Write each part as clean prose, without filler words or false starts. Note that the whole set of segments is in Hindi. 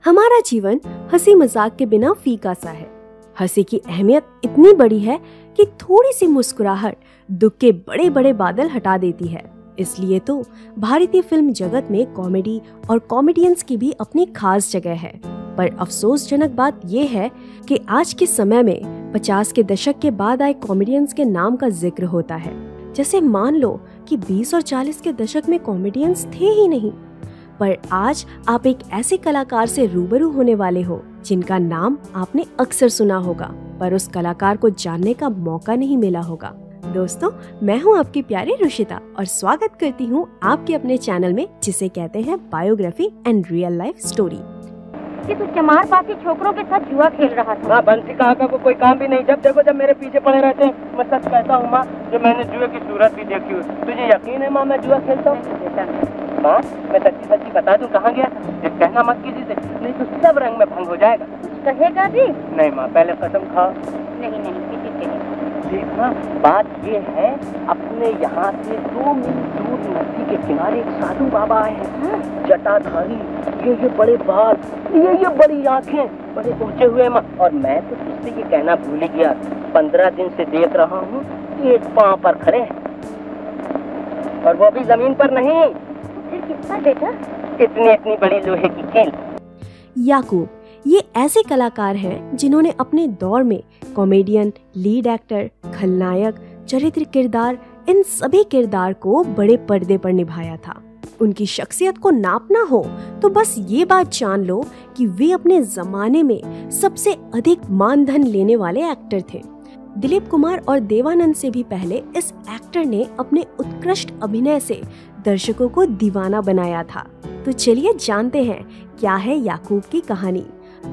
हमारा जीवन हंसी मजाक के बिना फीका सा है। हंसी की अहमियत इतनी बड़ी है कि थोड़ी सी मुस्कुराहट दुख के बड़े बड़े बादल हटा देती है। इसलिए तो भारतीय फिल्म जगत में कॉमेडी और कॉमेडियंस की भी अपनी खास जगह है। पर अफसोसजनक बात यह है कि आज के समय में 50 के दशक के बाद आए कॉमेडियंस के नाम का जिक्र होता है, जैसे मान लो कि 20 और 40 के दशक में कॉमेडियंस थे ही नहीं। पर आज आप एक ऐसे कलाकार से रूबरू होने वाले हो जिनका नाम आपने अक्सर सुना होगा, पर उस कलाकार को जानने का मौका नहीं मिला होगा। दोस्तों, मैं हूं आपकी प्यारी रुशिता और स्वागत करती हूं आपके अपने चैनल में, जिसे कहते हैं biography and real life story. कि तू चमार पासी छोकरों के साथ जुआ खेल रहा था। माँ, बंसी काका को कोई काम भी नहीं। जब देखो जब मेरे पीछे पड़े रहते हैं। मैं सच कहता हूँ माँ, जो मैंने जुए की सूरत भी देखी हुई। तुझे यकीन है माँ मैं जुआ खेलता हूँ? माँ, मैं सच्ची बता दूँ कहाँ गया था? ये कहना मत किसी से, नहीं तो सब रंग में भंग हो जाएगा। कुछ कहेगा भी? नहीं माँ, पहले कसम खाओ। नहीं किसी से नहीं। देखना, बात ये है, अपने यहाँ से 2 मील दूर नदी के किनारे एक साधु बाबा आए हैं। जटाधारी, ये बड़े बाल, ये बड़ी आंखें, बड़े पहुंचे हुए माँ। और मैं तो तुझसे ये कहना भूल ही गया, 15 दिन से देख रहा हूँ एक पांव पर खड़े हैं, और वो भी जमीन पर नहीं। फिर किस पर बेटा? इतनी बड़ी लोहे की कील। याकूब ये ऐसे कलाकार हैं जिन्होंने अपने दौर में कॉमेडियन, लीड एक्टर, खलनायक, चरित्र किरदार, इन सभी किरदार को बड़े पर्दे पर निभाया था। उनकी शख्सियत को नापना हो तो बस ये बात जान लो कि वे अपने जमाने में सबसे अधिक मानधन लेने वाले एक्टर थे। दिलीप कुमार और देवानंद से भी पहले इस एक्टर ने अपने उत्कृष्ट अभिनय से दर्शकों को दीवाना बनाया था। तो चलिए जानते हैं क्या है याकूब की कहानी।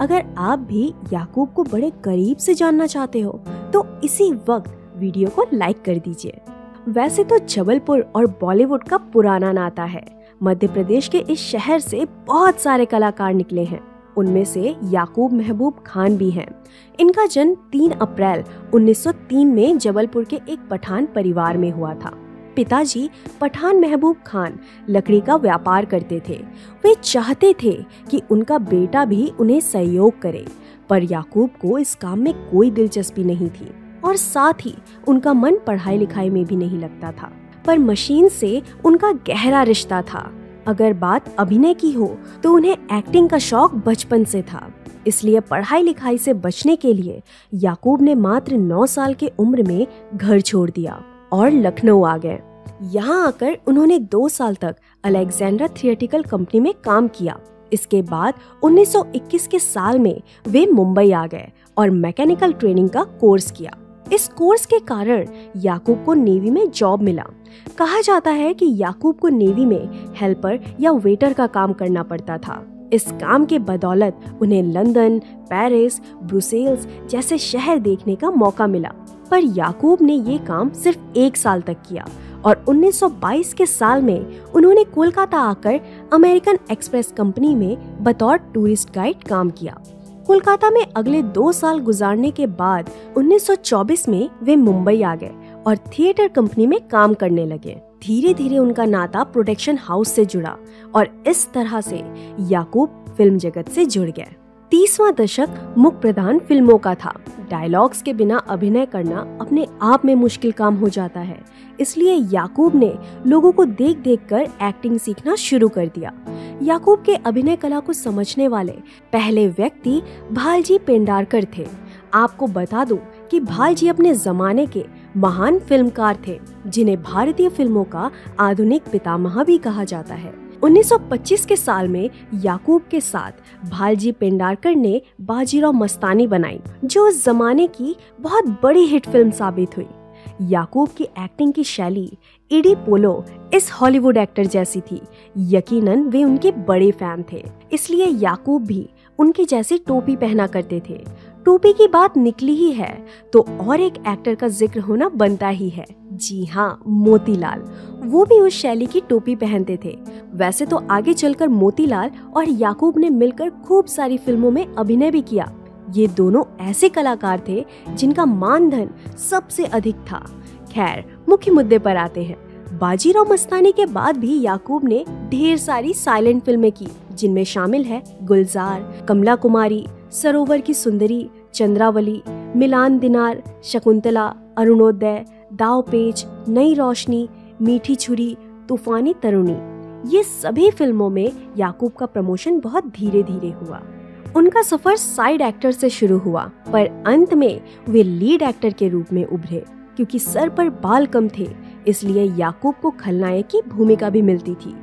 अगर आप भी याकूब को बड़े करीब से जानना चाहते हो तो इसी वक्त वीडियो को लाइक कर दीजिए। वैसे तो जबलपुर और बॉलीवुड का पुराना नाता है। मध्य प्रदेश के इस शहर से बहुत सारे कलाकार निकले हैं। उनमें से याकूब महबूब खान भी हैं। इनका जन्म 3 अप्रैल 1903 में जबलपुर के एक पठान परिवार में हुआ था। पिताजी पठान महबूब खान लकड़ी का व्यापार करते थे। वे चाहते थे कि उनका बेटा भी उन्हें सहयोग करे, पर याकूब को इस काम में कोई दिलचस्पी नहीं थी और साथ ही उनका मन पढ़ाई लिखाई में भी नहीं लगता था। पर मशीन से उनका गहरा रिश्ता था। अगर बात अभिनय की हो तो उन्हें एक्टिंग का शौक बचपन से था। इसलिए पढ़ाई लिखाई से बचने के लिए याकूब ने मात्र 9 साल के उम्र में घर छोड़ दिया और लखनऊ आ गए। यहाँ आकर उन्होंने 2 साल तक अलेक्जेंड्रा थिएट्रिकल कंपनी में काम किया। इसके बाद 1921 के साल में वे मुंबई आ गए और मैकेनिकल ट्रेनिंग का कोर्स किया। इस कोर्स के कारण याकूब को नेवी में जॉब मिला। कहा जाता है कि याकूब को नेवी में हेल्पर या वेटर का काम करना पड़ता था। इस काम के बदौलत उन्हें लंदन, पेरिस, ब्रुसेल्स जैसे शहर देखने का मौका मिला। पर याकूब ने ये काम सिर्फ 1 साल तक किया और 1922 के साल में उन्होंने कोलकाता आकर अमेरिकन एक्सप्रेस कंपनी में बतौर टूरिस्ट गाइड काम किया। कोलकाता में अगले 2 साल गुजारने के बाद 1924 में वे मुंबई आ गए और थिएटर कंपनी में काम करने लगे। धीरे धीरे उनका नाता प्रोडक्शन हाउस से जुड़ा और इस तरह से याकूब फिल्म जगत से जुड़ गए। 30वां दशक मुख्य प्रधान फिल्मों का था। डायलॉग्स के बिना अभिनय करना अपने आप में मुश्किल काम हो जाता है। इसलिए याकूब ने लोगों को देख देख कर एक्टिंग सीखना शुरू कर दिया। याकूब के अभिनय कला को समझने वाले पहले व्यक्ति भालजी पेंडारकर थे। आपको बता दूं कि भालजी अपने जमाने के महान फिल्मकार थे, जिन्हें भारतीय फिल्मों का आधुनिक पितामह भी कहा जाता है। 1925 के साल में याकूब के साथ भालजी पेंडारकर ने बाजीराव मस्तानी बनाई, जो उस जमाने की बहुत बड़ी हिट फिल्म साबित हुई। याकूब की एक्टिंग की शैली इडी पोलो इस हॉलीवुड एक्टर जैसी थी। यकीनन वे उनके बड़े फैन थे, इसलिए याकूब भी उनकी जैसी टोपी पहना करते थे। टोपी की बात निकली ही है तो और एक एक्टर का जिक्र होना बनता ही है। जी हाँ, मोतीलाल। वो भी उस शैली की टोपी पहनते थे। वैसे तो आगे चलकर मोतीलाल और याकूब ने मिलकर खूब सारी फिल्मों में अभिनय भी किया। ये दोनों ऐसे कलाकार थे जिनका मानधन सबसे अधिक था। खैर, मुख्य मुद्दे पर आते हैं। बाजीराव मस्तानी के बाद भी याकूब ने ढेर सारी साइलेंट फिल्में की, जिनमें शामिल है गुलजार, कमला कुमारी, सरोवर की सुंदरी, चंद्रावली, मिलान दिनार, शकुंतला, अरुणोदय, दाव पेच, नई रोशनी, मीठी छुरी, तूफानी तरुणी। ये सभी फिल्मों में याकूब का प्रमोशन बहुत धीरे धीरे हुआ। उनका सफर साइड एक्टर से शुरू हुआ, पर अंत में वे लीड एक्टर के रूप में उभरे। क्योंकि सर पर बाल कम थे, इसलिए याकूब को खलनायक की भूमिका भी मिलती थी।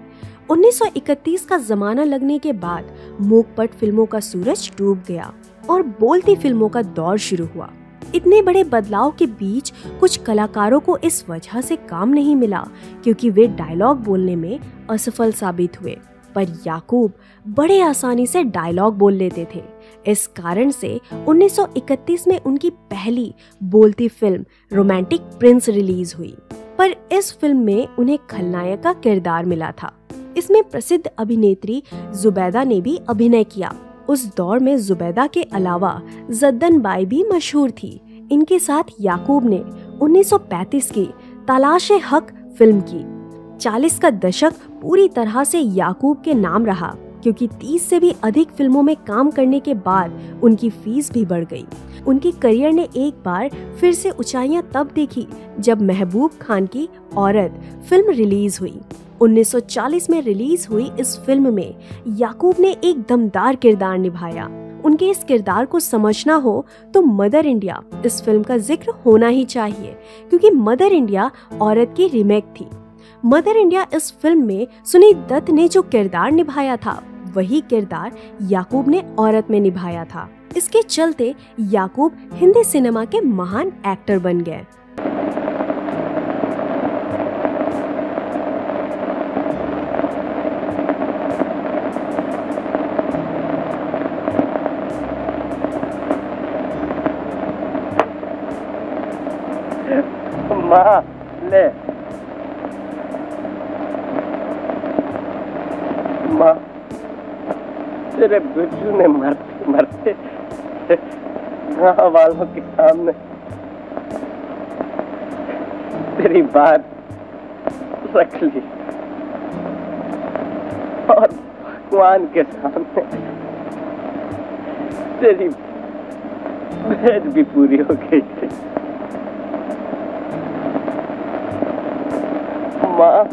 1931 का जमाना लगने के बाद मूकपट फिल्मों का सूरज डूब गया और बोलती फिल्मों का दौर शुरू हुआ। इतने बड़े बदलाव के बीच कुछ कलाकारों को इस वजह से काम नहीं मिला क्योंकि वे डायलॉग बोलने में असफल साबित हुए, पर याकूब बड़े आसानी से डायलॉग बोल लेते थे। इस कारण से 1931 में उनकी पहली बोलती फिल्म रोमांटिक प्रिंस रिलीज हुई, पर इस फिल्म में उन्हें खलनायक का किरदार मिला था। इसमें प्रसिद्ध अभिनेत्री जुबैदा ने भी अभिनय किया। उस दौर में जुबैदा के अलावा जद्दन बाई भी मशहूर थी। इनके साथ याकूब ने 1935 की तलाशे हक फिल्म की। 40 का दशक पूरी तरह से याकूब के नाम रहा क्योंकि 30 से भी अधिक फिल्मों में काम करने के बाद उनकी फीस भी बढ़ गई। उनके करियर ने एक बार फिर से ऊंचाइयां तब देखी जब महबूब खान की औरत फिल्म रिलीज हुई। 1940 में रिलीज हुई इस फिल्म में याकूब ने एक दमदार किरदार निभाया। उनके इस किरदार को समझना हो तो मदर इंडिया इस फिल्म का जिक्र होना ही चाहिए क्योंकि मदर इंडिया औरत की रीमेक थी। मदर इंडिया इस फिल्म में सुनीत दत्त ने जो किरदार निभाया था वही किरदार याकूब ने औरत में निभाया था। इसके चलते याकूब हिंदी सिनेमा के महान एक्टर बन गए। माँ ले माँ, तेरे बिट्टू ने मरते मरते गाँव वालों के सामने तेरी बात रख ली और भगवान के सामने तेरी भेद भी पूरी हो गई थी। माँ,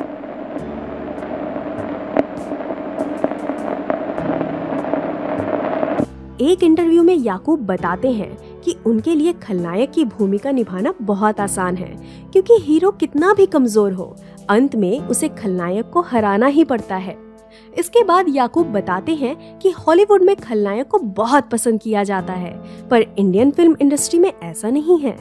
एक इंटरव्यू में याकूब बताते हैं कि उनके लिए खलनायक की भूमिका निभाना बहुत आसान है क्योंकि हीरो कितना भी कमजोर हो, अंत में उसे खलनायक को हराना ही पड़ता है। इसके बाद याकूब बताते हैं कि हॉलीवुड में खलनायक को बहुत पसंद किया जाता है, पर इंडियन फिल्म इंडस्ट्री में ऐसा नहीं है।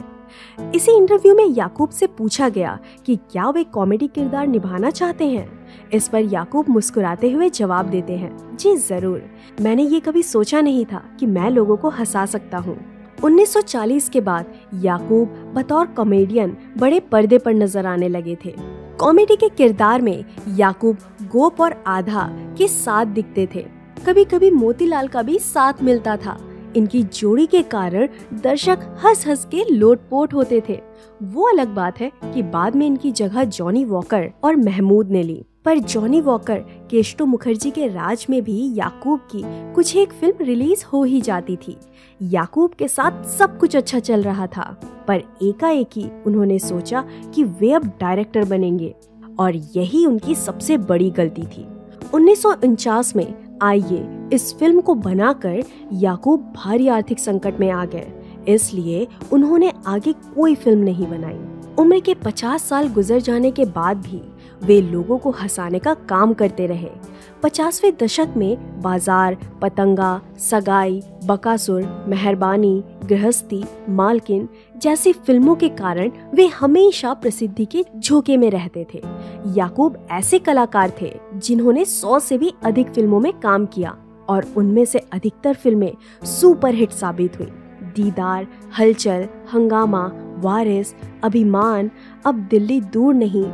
इसी इंटरव्यू में याकूब से पूछा गया कि क्या वे कॉमेडी किरदार निभाना चाहते हैं। इस पर याकूब मुस्कुराते हुए जवाब देते हैं, जी जरूर, मैंने ये कभी सोचा नहीं था कि मैं लोगों को हंसा सकता हूँ। 1940 के बाद याकूब बतौर कॉमेडियन बड़े पर्दे पर नजर आने लगे थे। कॉमेडी के किरदार में याकूब गोप और आधा के साथ दिखते थे। कभी कभी मोतीलाल का भी साथ मिलता था। इनकी जोड़ी के कारण दर्शक हंस हंस के लोटपोट होते थे। वो अलग बात है कि बाद में इनकी जगह जॉनी वॉकर और महमूद ने ली, पर जॉनी वॉकर केशव मुखर्जी के राज में भी याकूब की कुछ एक फिल्म रिलीज हो ही जाती थी। याकूब के साथ सब कुछ अच्छा चल रहा था, पर एकाएक ही उन्होंने सोचा कि वे अब डायरेक्टर बनेंगे और यही उनकी सबसे बड़ी गलती थी। 1949 में आइए इस फिल्म को बनाकर याकूब भारी आर्थिक संकट में आ गए, इसलिए उन्होंने आगे कोई फिल्म नहीं बनाई। उम्र के 50 साल गुजर जाने के बाद भी वे लोगों को हंसाने का काम करते रहे। 50वें दशक में बाजार, पतंगा, सगाई, बकासुर, मेहरबानी, गृहस्थी, मालकिन जैसी फिल्मों के कारण वे हमेशा प्रसिद्धि के झोंके में रहते थे। याकूब ऐसे कलाकार थे जिन्होंने 100 से भी अधिक फिल्मों में काम किया और उनमें से अधिकतर फिल्में सुपरहिट साबित हुई। दीदार, हलचल, हंगामा, वारिस, अभिमान, अब दिल्ली दूर नहीं,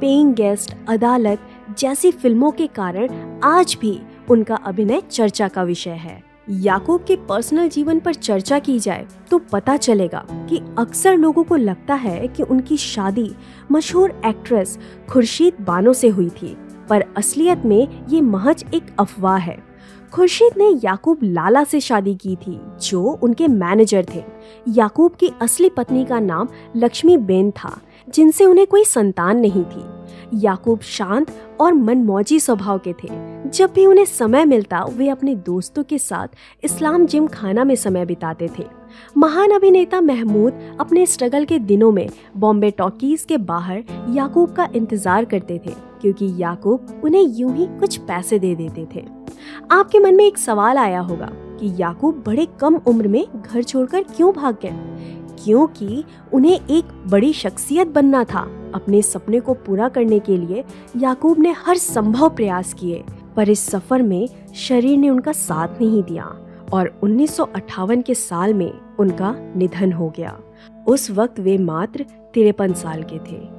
पेइंग गेस्ट, अदालत जैसी फिल्मों के कारण आज भी उनका अभिनय चर्चा का विषय है। याकूब के पर्सनल जीवन पर चर्चा की जाए तो पता चलेगा कि अक्सर लोगों को लगता है कि उनकी शादी मशहूर एक्ट्रेस खुर्शीद बानो से हुई थी, पर असलियत में ये महज एक अफवाह है। खुर्शीद ने याकूब लाला से शादी की थी, जो उनके मैनेजर थे। याकूब की असली पत्नी का नाम लक्ष्मी बेन था, जिनसे उन्हें कोई संतान नहीं थी। याकूब शांत और मनमौजी स्वभाव के थे। जब भी उन्हें समय मिलता वे अपने दोस्तों के साथ इस्लाम जिम खाना में समय बिताते थे। महान अभिनेता महमूद अपने स्ट्रगल के दिनों में बॉम्बे टॉकीज के बाहर याकूब का इंतजार करते थे, क्योंकि याकूब उन्हें यूं ही कुछ पैसे दे देते थे। आपके मन में एक सवाल आया होगा कि याकूब बड़े कम उम्र में घर छोड़कर क्यों भाग गए? क्योंकि उन्हें एक बड़ी शख्सियत बनना था। अपने सपने को पूरा करने के लिए याकूब ने हर संभव प्रयास किए, पर इस सफर में शरीर ने उनका साथ नहीं दिया और 1958 के साल में उनका निधन हो गया। उस वक्त वे मात्र 53 साल के थे।